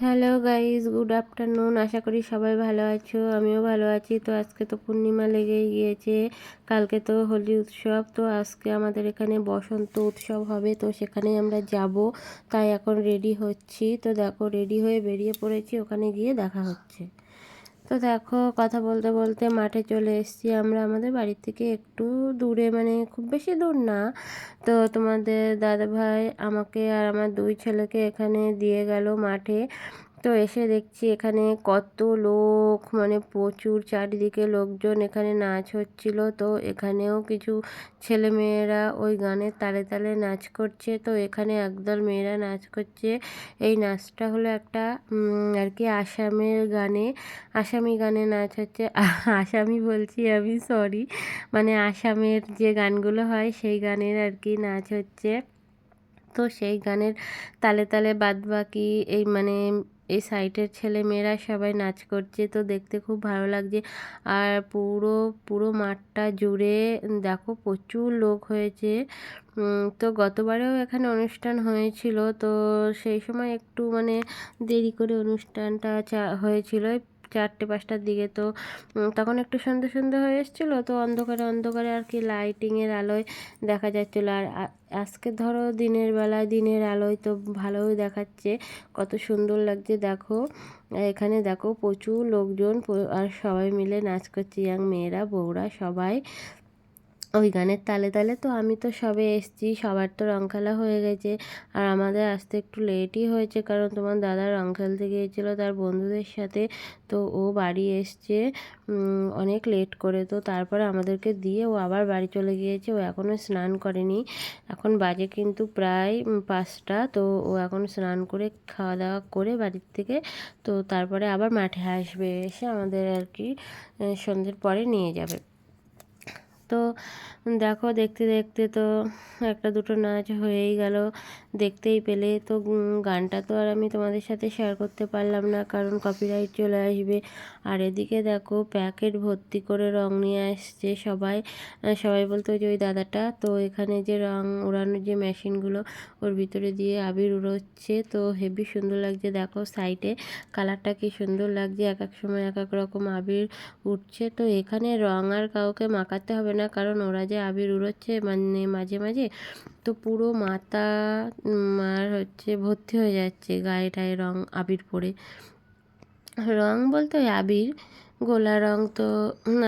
Hello guys, good afternoon. আশা করি সবাই ভালো আছো, আমিও ভালো আছি। তো আজকে তো পূর্ণিমা লেগেই গিয়েছে, কালকে তো হোলি উৎসব। তো আজকে আমাদের এখানে বসন্ত উৎসব হবে, তো সেখানেই আমরা যাব। তাই এখন রেডি হচ্ছি। তো দেখো, রেডি হয়ে বেরিয়ে পড়েছি, ওখানে গিয়ে দেখা হচ্ছে। তো দেখো, কথা বলতে বলতে মাঠে চলে এসেছি আমরা। আমাদের বাড়ির থেকে একটু দূরে, মানে খুব বেশি দূর না। তো তোমাদের দাদাভাই আমাকে আর আমার দুই ছেলেকে এখানে দিয়ে গেল মাঠে। তো এসে দেখছি এখানে কত লোক, মানে প্রচুর চারিদিকে লোকজন, এখানে নাচ হচ্ছিল। তো এখানেও কিছু ছেলে মেয়েরা ওই গানের তালে তালে নাচ করছে। তো এখানে একদল মেয়েরা নাচ করছে। এই নাচটা হলো একটা আর কি আসামের গানে, আসামি গানে নাচ হচ্ছে। আসামি বলছি আমি, সরি, মানে আসামের যে গানগুলো হয় সেই গানের আর কি নাচ হচ্ছে। তো সেই গানের তালে তালে বাদবাকি এই মানে এই সাইডের ছেলে মেয়েরা সবাই নাচ করছে। তো দেখতে খুব ভালো লাগছে। আর পুরো পুরো মাঠটা জুড়ে দেখো প্রচুর লোক হয়েছে। তো গতবারেও এখানে অনুষ্ঠান হয়েছিল, তো সেই সময় একটু মানে দেরি করে অনুষ্ঠানটা হয়েছিল, 4টে 5টার দিকে। তো তখন একটু সন্ধে সন্ধে হয়ে এসেছিলো, তো অন্ধকারে অন্ধকারে আর কি লাইটিংয়ের আলোয় দেখা যাচ্ছিলো। আর আজকে ধরো দিনের বেলায় দিনের আলোয় তো ভালোই দেখাচ্ছে, কত সুন্দর লাগছে দেখো। এখানে দেখো প্রচুর লোকজন, আর সবাই মিলে নাচ করছে, ইয়াং মেয়েরা বউরা সবাই ওই গানের তালে তালে। তো আমি তো সবে এসেছি, সবার তো রং খেলা হয়ে গেছে। আর আমাদের আসতে একটু লেটই হয়েছে, কারণ তোমার দাদা রং খেলতে গিয়েছিলো তার বন্ধুদের সাথে। তো ও বাড়ি এসছে অনেক লেট করে। তো তারপরে আমাদেরকে দিয়ে ও আবার বাড়ি চলে গিয়েছে। ও এখনও স্নান করেনি, এখন বাজে কিন্তু প্রায় 5টা। তো ও এখন স্নান করে খাওয়া দাওয়া করে বাড়ির থেকে তো তারপরে আবার মাঠে আসবে, এসে আমাদের আর কি সন্ধ্যের পরে নিয়ে যাবে। তো দেখো, দেখতে দেখতে তো একটা দুটো নাচ হয়েই গেল, দেখতেই পেলে। তো গানটা তো আর আমি তোমাদের সাথে শেয়ার করতে পারলাম না, কারণ কপিরাইট চলে আসবে। আর এদিকে দেখো প্যাকেট ভর্তি করে রং নিয়ে আসছে সবাই। সবাই বলতে ওই যে ওই দাদাটা, তো এখানে যে রং ওড়ানোর যে মেশিনগুলো, ওর ভিতরে দিয়ে আবির উড়োচ্ছে। তো হেভি সুন্দর লাগছে, দেখো সাইডে কালারটা কি সুন্দর লাগছে, এক এক সময় এক এক রকম আবির উঠছে। তো এখানে রং আর কাউকে মাখাতে হবে না, কারণ ওরা যে আবির উড়োচ্ছে মানে মাঝে মাঝে, তো পুরো মাথা আর হচ্ছে ভর্তি হয়ে যাচ্ছে গায়েটায় রং আবির পরে। রং বলতে ওই আবির, গোলা রং তো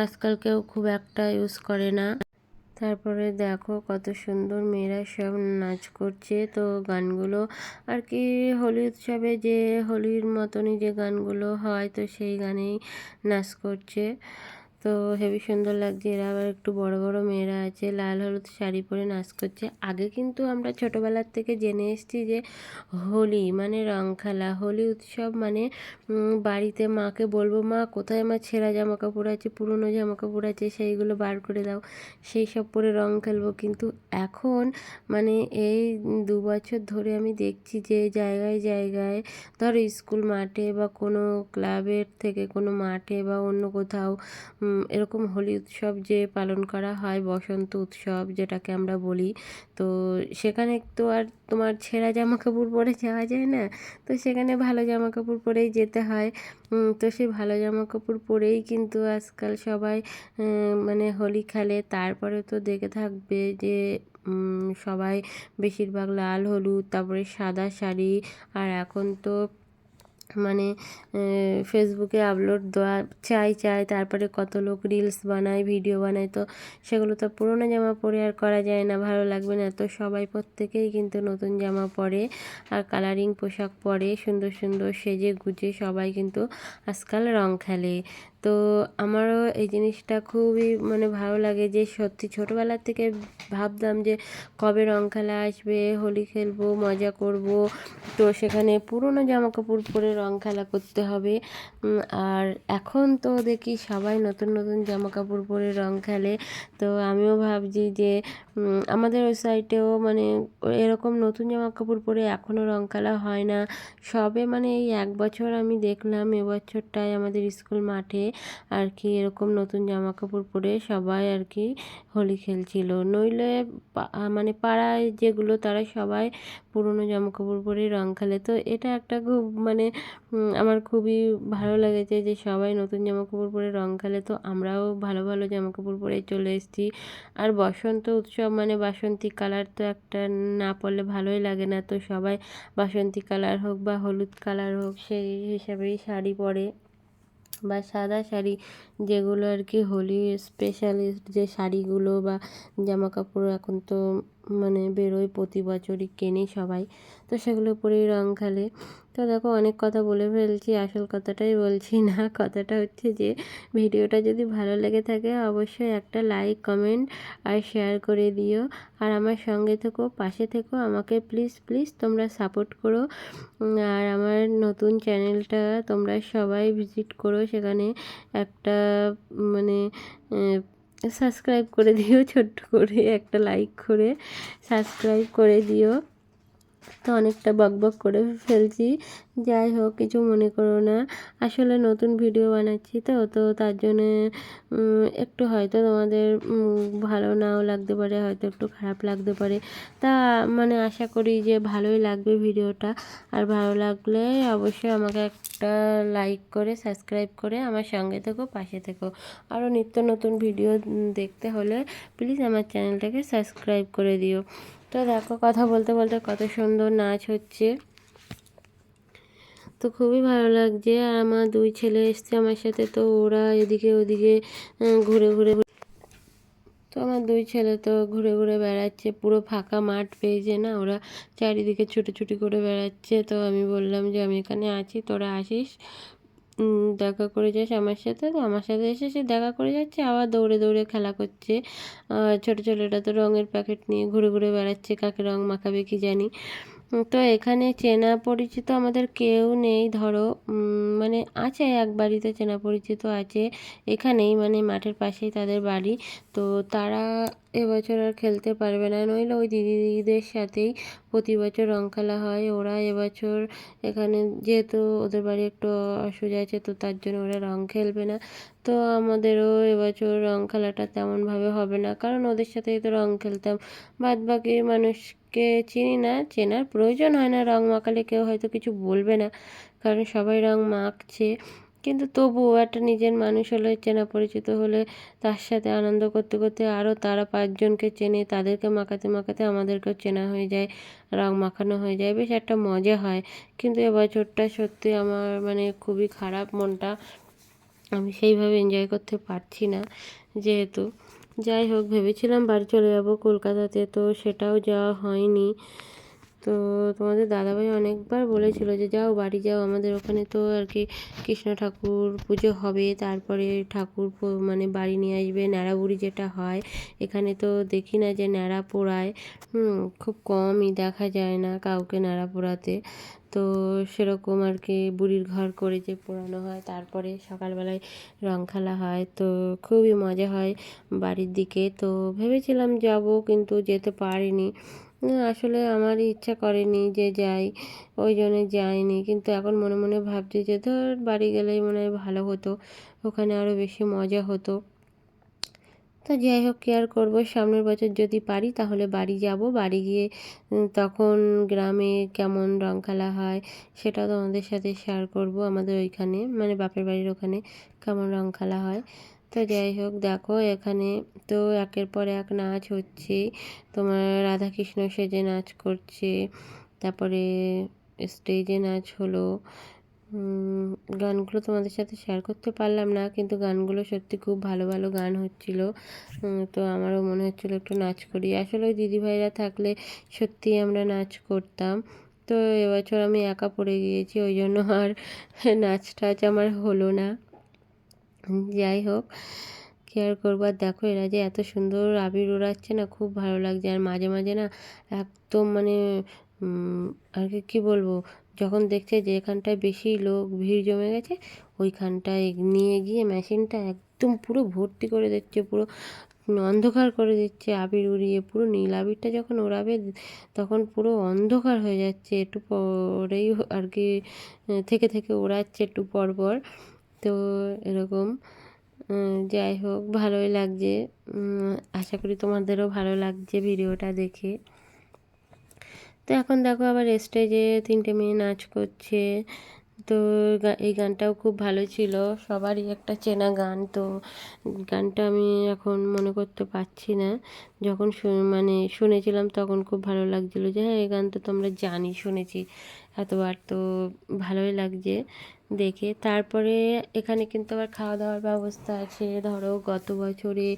আজকাল কেউ খুব একটা ইউজ করে না। তারপরে দেখো কত সুন্দর মেয়েরা সব নাচ করছে। তো গানগুলো আর কি হোলি উৎসবে যে হোলির মতনই যে গানগুলো হয়, তো সেই গানেই নাচ করছে। তো হেবি সুন্দর লাগছে। এরা আবার একটু বড় বড় মেয়েরা আছে, লাল হলুদ শাড়ি পরে নাচ করছে। আগে কিন্তু আমরা ছোটোবেলার থেকে জেনে এসেছি যে হোলি মানে রং খেলা, হোলি উৎসব মানে বাড়িতে মাকে বলবো, মা কোথায় আমার ছেঁড়া জামা কাপড় আছে, পুরনো জামা কাপড় আছে, সেইগুলো বার করে দাও, সেই সব পরে রং খেলবো। কিন্তু এখন মানে এই 2 বছর ধরে আমি দেখছি যে জায়গায় জায়গায় ধরো স্কুল মাঠে বা কোনো ক্লাবের থেকে কোনো মাঠে বা অন্য কোথাও এরকম হোলি উৎসব যে পালন করা হয়, বসন্ত উৎসব যেটাকে আমরা বলি, তো সেখানে তো আর তোমার ছেঁড়া জামা কাপড় পরে যাওয়া যায় না। তো সেখানে ভালো জামা কাপড় পরেই যেতে হয়। তো সেই ভালো জামা কাপড় পরেই কিন্তু আজকাল সবাই মানে হোলি খেলে। তারপরে তো দেখে থাকবে যে সবাই বেশিরভাগ লাল হলুদ, তারপরে সাদা শাড়ি। আর এখন তো মানে ফেসবুকে আপলোড দেওয়া চাই চাই, তারপরে কত লোক রিলস বানায়, ভিডিও বানায়। তো সেগুলো তো পুরোনো জামা পরে আর করা যায় না, ভালো লাগবে না। তো সবাই প্রত্যেকেই কিন্তু নতুন জামা পরে আর কালারিং পোশাক পরে, সুন্দর সুন্দর সেজে গুজে সবাই কিন্তু আজকাল রং খেলে। তো আমারও এই জিনিসটা খুবই মানে ভালো লাগে, যে সত্যি ছোটোবেলার থেকে ভাবতাম যে কবে রং খেলা আসবে, হোলি খেলবো, মজা করব। তো সেখানে পুরনো জামা কাপড় পরে রং খেলা করতে হবে। আর এখন তো দেখি সবাই নতুন নতুন জামা কাপড় পরে রং খেলে। তো আমিও ভাবছি যে আমাদের ওই সাইডেও মানে এরকম নতুন জামা কাপড় পরে এখনও রং খেলা হয় না। সবে মানে এই 1 বছর আমি দেখলাম, এবছরটায় আমাদের স্কুল মাঠে আর কি এরকম নতুন জামা কাপড় পরে সবাই আর কি হোলি খেলছিল। নইলে মানে পাড়ায় যেগুলো তারা সবাই পুরনো জামা কাপড় পরেই রং খেলে। তো এটা একটা খুব মানে আমার খুবই ভালো লেগেছে যে সবাই নতুন জামা কাপড় পরে রং খেলে। তো আমরাও ভালো ভালো জামা কাপড় পরে চলে এসেছি। আর বসন্ত উৎসব মানে বাসন্তী কালার তো একটা না পরলে ভালোই লাগে না। তো সবাই বাসন্তী কালার হোক বা হলুদ কালার হোক সেই হিসাবেই শাড়ি পরে বা সাদা শাড়ি, যেগুলো আর কি হোলি স্পেশালিস্ট যে শাড়িগুলো বা জামা কাপড় এখন তো মানে বেরোয় প্রতি বছরই কেনে সবাই, তো সেগুলো পরেই রং খেলে। তো দেখো অনেক কথা বলে ফেলছি, আসল কথাটাই বলছি না। কথাটা হচ্ছে যে ভিডিওটা যদি ভালো লেগে থাকে অবশ্যই একটা লাইক, কমেন্ট আর শেয়ার করে দিও। আর আমার সঙ্গে থেকো, পাশে থেকো, আমাকে প্লিজ প্লিজ তোমরা সাপোর্ট করো। আর আমার নতুন চ্যানেলটা তোমরা সবাই ভিজিট করো, সেখানে একটা মানে সাবস্ক্রাইব করে দিও, ছোট্ট করে একটা লাইক করে সাবস্ক্রাইব করে দিও। তো অনেকটা বকবক করে ফেলছি, যাই হোক কিছু মনে করো না। আসলে নতুন ভিডিও বানাচ্ছি তো তো তার জন্যে একটু হয়তো তোমাদের ভালো নাও লাগতে পারে, হয়তো একটু খারাপ লাগতে পারে। তা মানে আশা করি যে ভালোই লাগবে ভিডিওটা। আর ভালো লাগলে অবশ্যই আমাকে একটা লাইক করে সাবস্ক্রাইব করে আমার সঙ্গে থেকো, পাশে থেকো। আরও নিত্য নতুন ভিডিও দেখতে হলে প্লিজ আমার চ্যানেলটাকে সাবস্ক্রাইব করে দিও। তো দেখো কথা বলতে বলতে কত সুন্দর নাচ হচ্ছে, তো খুবই ভালো লাগছে। আর আমার দুই ছেলে এসছে আমার সাথে, তো ওরা এদিকে ওদিকে ঘুরে ঘুরে, তো আমার দুই ছেলে তো ঘুরে ঘুরে বেড়াচ্ছে, পুরো ফাঁকা মাঠ পেয়েছে না, ওরা চারিদিকে ছুটোছুটি করে বেড়াচ্ছে। তো আমি বললাম যে আমি এখানে আছি, তোরা আসিস, দেখা করে যাস আমার সাথে। তো আমার সাথে এসে সে দেখা করে যাচ্ছে, আবার দৌড়ে দৌড়ে খেলা করছে। ছোটো ছেলেটা তো রঙের প্যাকেট নিয়ে ঘুরে ঘুরে বেড়াচ্ছে, কাকে রঙ মাখাবে কি জানি। তো এখানে চেনা পরিচিত আমাদের কেউ নেই, ধরো মানে আছে এক বাড়িতে চেনা পরিচিত আছে এখানেই, মানে মাঠের পাশেই তাদের বাড়ি। তো তারা এবছর আর খেলতে পারবে না, নইলে ওই দিদিদের সাথেই প্রতি বছর রং খেলা হয়। ওরা এবছর এখানে যেহেতু ওদের বাড়ি একটু অসুবিধা আছে, তো তার জন্য ওরা রং খেলবে না। তো আমাদেরও এবছর রং খেলাটা তেমনভাবে হবে না, কারণ ওদের সাথেই তো রং খেলতাম। বাদ বাকি মানুষকে চিনি না, চেনার প্রয়োজন হয় না, রং মাখালে কেউ হয়তো কিছু বলবে না, কারণ সবাই রং মাখছে। কিন্তু তবুও একটা নিজের মানুষ হলে, চেনা পরিচিত হলে, তার সাথে আনন্দ করতে করতে আরও তারা পাঁচজনকে চেনে, তাদেরকে মাখাতে মাখাতে আমাদেরকেও চেনা হয়ে যায়, রং মাখানো হয়ে যায়, বেশ একটা মজা হয়। কিন্তু এবছরটা সত্যি আমার মানে খুবই খারাপ মনটা, আমি সেইভাবে এনজয় করতে পারছি না যেহেতু। যাই হোক ভেবেছিলাম বাড়ি চলে যাব কলকাতাতে, তো সেটাও যাওয়া হয়নি। তো তোমাদের দাদাভাই অনেকবার বলেছিল যে যাও বাড়ি যাও, আমাদের ওখানে তো আর কি কৃষ্ণ ঠাকুর পুজো হবে, তারপরে ঠাকুর মানে বাড়ি নিয়ে আসবে, ন্যাড়াবুড়ি যেটা হয় এখানে তো দেখি না যে ন্যাড়া পোড়ায়, খুব কমই দেখা যায় না কাউকে ন্যাড়া পোড়াতে। তো সেরকম আর কি বুড়ির ঘর করে যে পোড়ানো হয়, তারপরে সকালবেলায় রং খেলা হয়, তো খুবই মজা হয় বাড়ির দিকে। তো ভেবেছিলাম যাব কিন্তু যেতে পারিনি, আসলে আমারই ইচ্ছা করেনি যে যাই, ওই জন্য যাইনি। কিন্তু এখন মনে মনে ভাবছি যে ধর বাড়ি গেলেই মনে হয় ভালো হতো, ওখানে আরও বেশি মজা হতো। তো যাই হোক কী আর করবো, সামনের বছর যদি পারি তাহলে বাড়ি যাব, বাড়ি গিয়ে তখন গ্রামে কেমন রং খেলা হয় সেটাও তোমাদের সাথে শেয়ার করব, আমাদের ওইখানে মানে বাপের বাড়ির ওখানে কেমন রং খেলা হয়। তো যাই হোক দেখো এখানে তো একের পর এক নাচ হচ্ছে, তোমার রাধাকৃষ্ণ সেজে নাচ করছে, তারপরে স্টেজে নাচ হলো। গানগুলো তোমাদের সাথে শেয়ার করতে পারলাম না, কিন্তু গানগুলো সত্যি খুব ভালো ভালো গান হচ্ছিল। তো আমারও মনে হচ্ছিলো একটু নাচ করি, আসলে ওই দিদিভাইরা থাকলে সত্যিই আমরা নাচ করতাম। তো এবছর আমি একা পড়ে গিয়েছি, ওই জন্য আর নাচ টাচ আমার হলো না। যাই হোক কী আর করবো। আর দেখো এরা যে এত সুন্দর আবির ওড়াচ্ছে না, খুব ভালো লাগছে। আর মাঝে মাঝে না একদম মানে আর কি কী বলবো, যখন দেখছে যে এখানটায় বেশি লোক ভিড় জমে গেছে, ওইখানটায় নিয়ে গিয়ে মেশিনটা একদম পুরো ভর্তি করে দিচ্ছে, পুরো অন্ধকার করে দিচ্ছে আবির উড়িয়ে। পুরো নীল আবিরটা যখন ওড়াবে তখন পুরো অন্ধকার হয়ে যাচ্ছে, একটু পরেই আর কি থেকে থেকে ওড়াচ্ছে একটু পর পর। তো এরকম যাই হোক ভালোই লাগছে। আশা করি তোমাদেরও ভালো লাগছে ভিডিওটা দেখে। তো এখন দেখো আবার স্টেজে 3টে মেয়ে নাচ করছে। তো এই গানটাও খুব ভালো ছিল, সবারই একটা চেনা গান। তো গানটা আমি এখন মনে করতে পারছি না, যখন মানে শুনেছিলাম তখন খুব ভালো লাগছিলো যে হ্যাঁ এই গান তো আমরা জানি, শুনেছি এতবার। তো ভালোই লাগছে দেখে। তারপরে এখানে কিন্তু আবার খাওয়া দাওয়ার ব্যবস্থা আছে। ধরো গত বছরে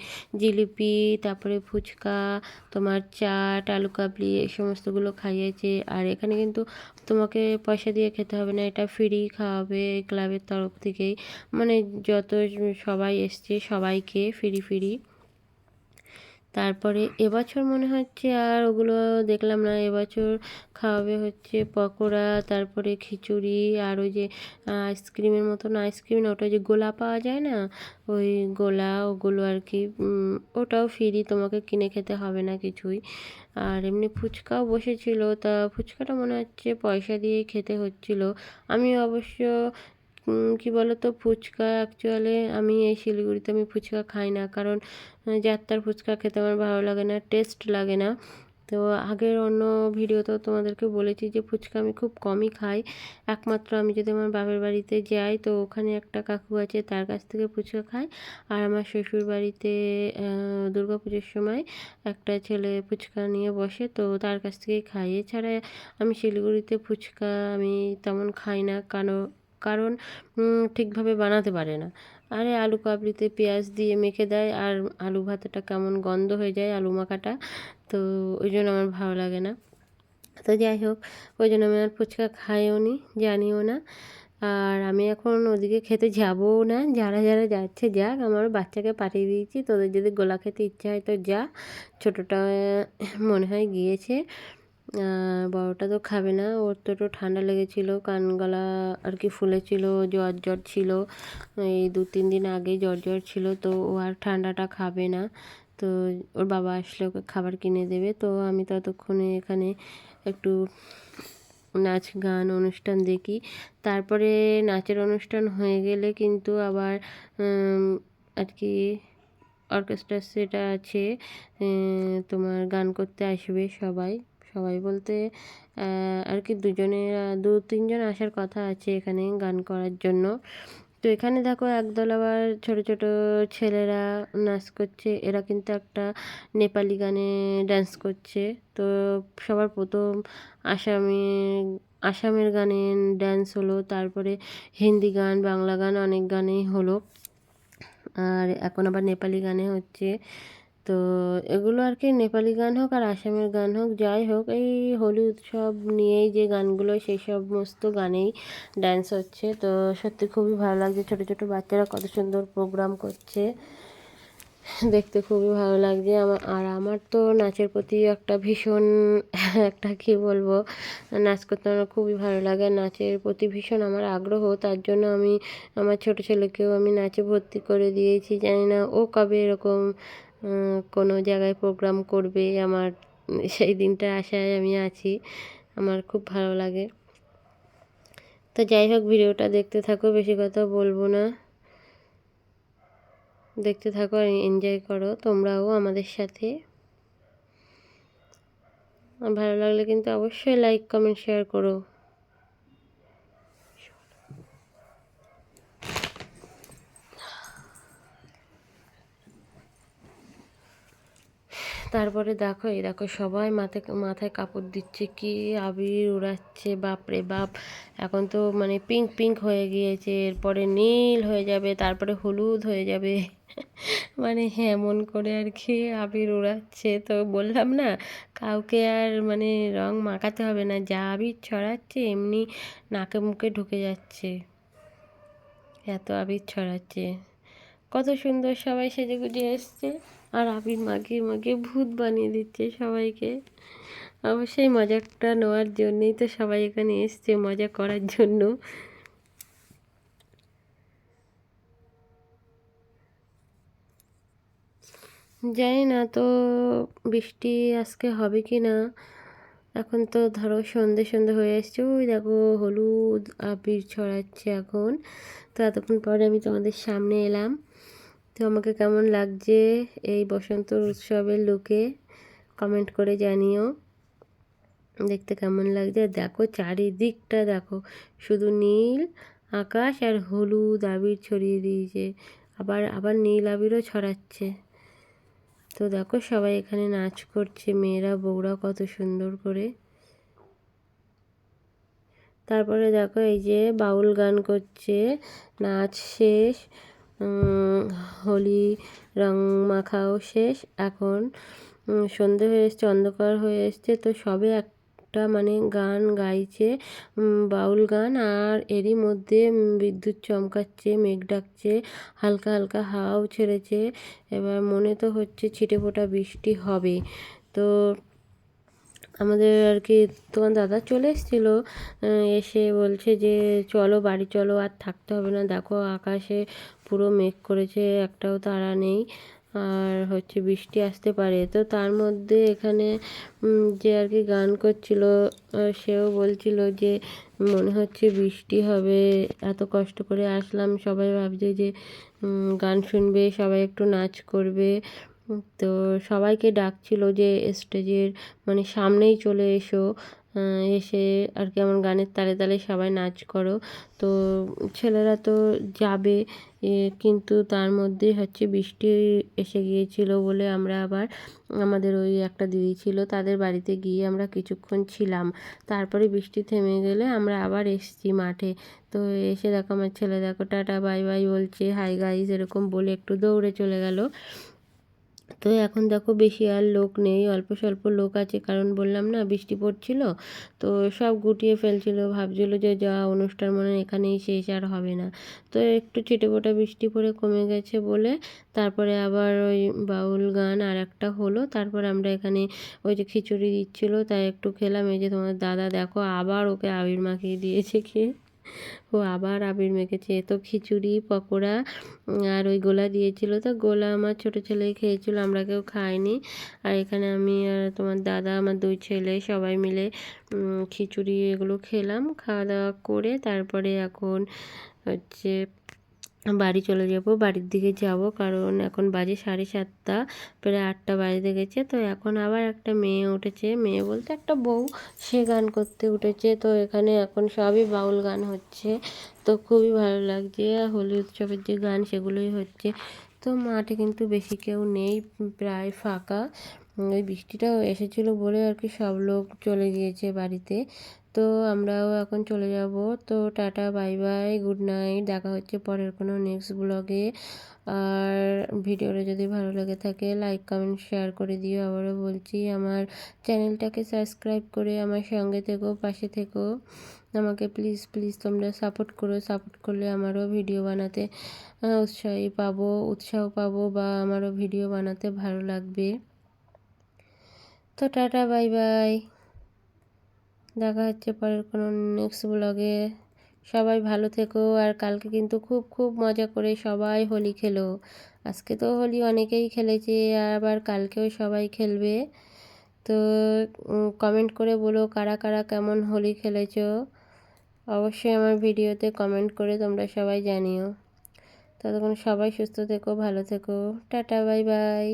জিলিপি, তারপরে ফুচকা, তোমার চাট, আলু কাবলি এই সমস্তগুলো খাইয়েছে। আর এখানে কিন্তু তোমাকে পয়সা দিয়ে খেতে হবে না, এটা ফ্রি খাওয়াবে ক্লাবের তরফ থেকেই। মানে যত সবাই এসছে সবাইকে ফ্রি ফ্রি। তারপরে এবছর মনে হচ্ছে আর ওগুলো দেখলাম না। এবছর খাওয়াবে হচ্ছে পকোড়া, তারপরে খিচুড়ি, আর ওই যে আইসক্রিমের মতন, আইসক্রিম না, ওটা যে গোলা পাওয়া যায় না, ওই গোলা, ওগুলো আর কি। ওটাও ফ্রি, তোমাকে কিনে খেতে হবে না কিছুই। আর এমনি ফুচকাও বসেছিল, তা ফুচকাটা মনে হচ্ছে পয়সা দিয়েই খেতে হচ্ছিল। আমি অবশ্য কী বলো তো, ফুচকা অ্যাকচুয়ালি আমি এই শিলিগুড়িতে আমি ফুচকা খাই না, কারণ যাত্রার ফুচকা খেতে আমার ভালো লাগে না, টেস্ট লাগে না। তো আগের অন্য ভিডিওতেও তোমাদেরকে বলেছি যে ফুচকা আমি খুব কমই খাই। একমাত্র আমি যদি আমার বাপের বাড়িতে যাই, তো ওখানে একটা কাকু আছে, তার কাছ থেকে ফুচকা খাই। আর আমার শ্বশুর বাড়িতে দুর্গা পুজোর সময় একটা ছেলে ফুচকা নিয়ে বসে, তো তার কাছ থেকেই খাই। এছাড়া আমি শিলিগুড়িতে ফুচকা আমি তেমন খাই না, কারণ ঠিকভাবে বানাতে পারে না। আরে আলু কাবলিতে পেঁয়াজ দিয়ে মেখে দেয়, আর আলু ভাতেটা কেমন গন্ধ হয়ে যায় আলু মাখাটা। তো ওই জন্য আমার ভালো লাগে না। তো যাই হোক, ওই জন্য আমি আর ফুচকা খাইও নি, জানিও না। আর আমি এখন ওদিকে খেতে যাবও না। যারা যারা যাচ্ছে যাক, আমার বাচ্চাকে পাঠিয়ে দিয়েছি, তোদের যদি গোলা খেতে ইচ্ছা হয় তো যা। ছোটোটা মনে হয় গিয়েছে, বড়টা তো খাবে না, ওর তো একটু ঠান্ডা লেগেছিলো, কান গলা আর কি ফুলেছিল, জ্বর জ্বর ছিল, এই 2-3 দিন আগে জ্বর জ্বর ছিল। তো ও আর ঠান্ডাটা খাবে না। তো ওর বাবা আসলে ওকে খাবার কিনে দেবে। তো আমি ততক্ষণে এখানে একটু নাচ গান অনুষ্ঠান দেখি। তারপরে নাচের অনুষ্ঠান হয়ে গেলে কিন্তু আবার আর কি অর্কেস্ট্রার সেটা আছে, তোমার গান করতে আসবে সবাই। সবাই বলতে আর কি 2-3 জন আসার কথা আছে এখানে গান করার জন্য। তো এখানে দেখো একদল আবার ছোট ছোট ছেলেরা নাচ করছে। এরা কিন্তু একটা নেপালি গানে ডান্স করছে। তো সবার প্রথম আসামি আসামের গানে ডান্স হলো, তারপরে হিন্দি গান, বাংলা গান, অনেক গানেই হলো, আর এখন আবার নেপালি গানে হচ্ছে। তো এগুলো আর কি নেপালি গান হোক আর আসামের গান হোক, যাই হোক, এই হোলি উৎসব নিয়েই যে গানগুলো, সেই সমস্ত গানেই ডান্স হচ্ছে। তো সত্যি খুবই ভালো লাগছে, ছোটো ছোটো বাচ্চারা কত সুন্দর প্রোগ্রাম করছে, দেখতে খুবই ভালো লাগছে আমার। আর আমার তো নাচের প্রতি একটা ভীষণ একটা কী বলবো, নাচ করতে আমার খুবই ভালো লাগে, নাচের প্রতি ভীষণ আমার আগ্রহ। তার জন্য আমি আমার ছোটো ছেলেকেও আমি নাচে ভর্তি করে দিয়েছি। জানি না ও কবে এরকম কোনো জায়গায় প্রোগ্রাম করবে, আমার সেই দিনটা আশায় আমি আছি। আমার খুব ভালো লাগে। তো যাই হোক, ভিডিওটা দেখতে থাকো, বেশি কথা বলবো না, দেখতে থাকো আর এনজয় করো তোমরাও আমাদের সাথে। ভালো লাগলে কিন্তু অবশ্যই লাইক কমেন্ট শেয়ার করো। তারপরে দেখো, এই দেখো সবাই মাথায় কাপড় দিচ্ছে, কি আবির উড়াচ্ছে, বাপরে বাপ। এখন তো মানে পিঙ্ক পিঙ্ক হয়ে গিয়েছে, এরপরে নীল হয়ে যাবে, তারপরে হলুদ হয়ে যাবে। মানে এমন করে আর কি আবির উড়াচ্ছে। তো বললাম না, কাউকে আর মানে রং মাখাতে হবে না, যা আবির ছড়াচ্ছে এমনি নাকে মুখে ঢুকে যাচ্ছে, এত আবির ছড়াচ্ছে। কত সুন্দর সবাই সেজেগুজে এসছে, আর আবির মাখিয়ে মাখিয়ে ভূত বানিয়ে দিচ্ছে সবাইকে। অবশ্যই মজাটা নেওয়ার জন্যই তো সবাই এখানে এসছে, মজা করার জন্য। জানি না তো বৃষ্টি আজকে হবে কি না, এখন তো ধরো সন্ধে সন্ধে হয়ে এসছে, ওই দেখো হলুদ আবির ছড়াচ্ছে এখন। তো এতক্ষণ পরে আমি তোমাদের সামনে এলাম। তো আমাকে কেমন লাগছে এই বসন্ত উৎসবের লুকে কমেন্ট করে জানিও, দেখতে কেমন লাগছে। দেখো চারিদিকটা দেখো, শুধু নীল আকাশ আর হলুদ আবির ছড়িয়ে দিয়েছে, আবার আবার নীল আবিরও ছড়াচ্ছে। তো দেখো সবাই এখানে নাচ করছে, মেয়েরা বউরা কত সুন্দর করে। তারপরে দেখো এই যে বাউল গান করছে, নাচ শেষ, হোলি রং মাখাও শেষ। এখন সন্ধে হয়ে এসছে, অন্ধকার হয়ে এসছে, তো সবে একটা মানে গান গাইছে, বাউল গান, আর এরই মধ্যে বিদ্যুৎ চমকাচ্ছে, মেঘ ডাকছে, হালকা হালকা হাওয়াও ছেড়েছে। এবার মনে তো হচ্ছে ছিটেফোঁটা বৃষ্টি হবে। তো আমাদের আর কি তোমার দাদা চলে এসেছিলো, এসে বলছে যে চলো বাড়ি চলো, আর থাকতে হবে না, দেখো আকাশে পুরো মেঘ করেছে, একটাও তারা নেই, আর হচ্ছে বৃষ্টি আসতে পারে। তো তার মধ্যে এখানে যে আর কি গান করছিল, সেও বলছিল যে মনে হচ্ছে বৃষ্টি হবে, এত কষ্ট করে আসলাম, সবাই ভাবছে যে গান শুনবে, সবাই একটু নাচ করবে। তো সবাইকে ডাকছিল যে স্টেজের মানে সামনেই চলে এসো, এসে আর কি আমার গানের তালে তালে সবাই নাচ করো। তো ছেলেরা তো যাবে, কিন্তু তার মধ্যে হচ্ছে বৃষ্টি এসে গিয়েছিল বলে আমরা আবার আমাদের ওই একটা দিদি ছিল তাদের বাড়িতে গিয়ে আমরা কিছুক্ষণ ছিলাম। তারপরে বৃষ্টি থেমে গেলে আমরা আবার এসছি মাঠে। তো এসে দেখো আমার ছেলে দেখো টাটা বাই বাই বলছে, হাই গাইস এরকম বলে একটু দৌড়ে চলে গেল। তো এখন দেখো বেশি আর লোক নেই, অল্প স্বল্প লোক আছে, কারণ বললাম না বৃষ্টি পড়ছিল, তো সব গুটিয়ে ফেলছিল, ভাবছিল যে যা অনুষ্ঠান মনে হয় এখানেই শেষ, আর হবে না। তো একটু ছিটেফোঁটা বৃষ্টি পড়ে কমে গেছে বলে তারপরে আবার ওই বাউল গান আর একটা হলো। তারপর আমরা এখানে ওই যে খিচুড়ি দিচ্ছিলো তাই একটু খেলাম। এই যে তোমার দাদা দেখো আবার ওকে আবির মাখিয়ে দিয়েছে খেয়ে, ও আবার আবির মেখেছে। তো খিচুড়ি পকোড়া আর ওই গোলা দিয়েছিল, তো গোলা আমার ছোটো ছেলেই খেয়েছিল, আমরা কেউ খাইনি। আর এখানে আমি আর তোমার দাদা আমার দুই ছেলে সবাই মিলে খিচুড়ি এগুলো খেলাম। খাওয়া দাওয়া করে তারপরে এখন হচ্ছে বাড়ি চলে যাব, বাড়ির দিকে যাব, কারণ এখন বাজে 7:30, প্রায় 8টা বাজতে গেছে। তো এখন আবার একটা মেয়ে উঠেছে, মেয়ে বলতে একটা বউ, সে গান করতে উঠেছে। তো এখানে এখন সবই বাউল গান হচ্ছে, তো খুবই ভালো লাগছে। আর হোলি উৎসবের যে গান সেগুলোই হচ্ছে। তো মাঠে কিন্তু বেশি কেউ নেই, প্রায় ফাঁকা। ওই বৃষ্টিটাও এসেছিলো বলে আর কি সব লোক চলে গিয়েছে বাড়িতে। তো আমরাও এখন চলে যাব। তো tata bye bye, good night, দেখা হচ্ছে পরের কোনো নেক্সট ব্লগে। আর ভিডিওটা যদি ভালো লেগে থাকে লাইক কমেন্ট শেয়ার করে দিও। আবারও বলছি আমার চ্যানেলটাকে সাবস্ক্রাইব করে আমার সঙ্গে থেকো, পাশে থেকো, আমাকে প্লিজ প্লিজ তোমরা সাপোর্ট করো। সাপোর্ট করলে আমারও ভিডিও বানাতে উৎসাহ পাবো, বা আমারও ভিডিও বানাতে ভালো লাগবে। তো টাটা বাই বাই, দেখা হচ্ছে পরের কোনো নেক্সট ব্লগে। সবাই ভালো থেকো। আর কালকে কিন্তু খুব খুব মজা করে সবাই হোলি খেলো। আজকে তো হোলি অনেকেই খেলেছে, আবার কালকেও সবাই খেলবে। তো কমেন্ট করে বলো কারা কারা কেমন হোলি খেলেছো, অবশ্যই আমার ভিডিওতে কমেন্ট করে তোমরা সবাই জানিও। ততক্ষণ সবাই সুস্থ থেকো, ভালো থেকো, টাটা বাই বাই।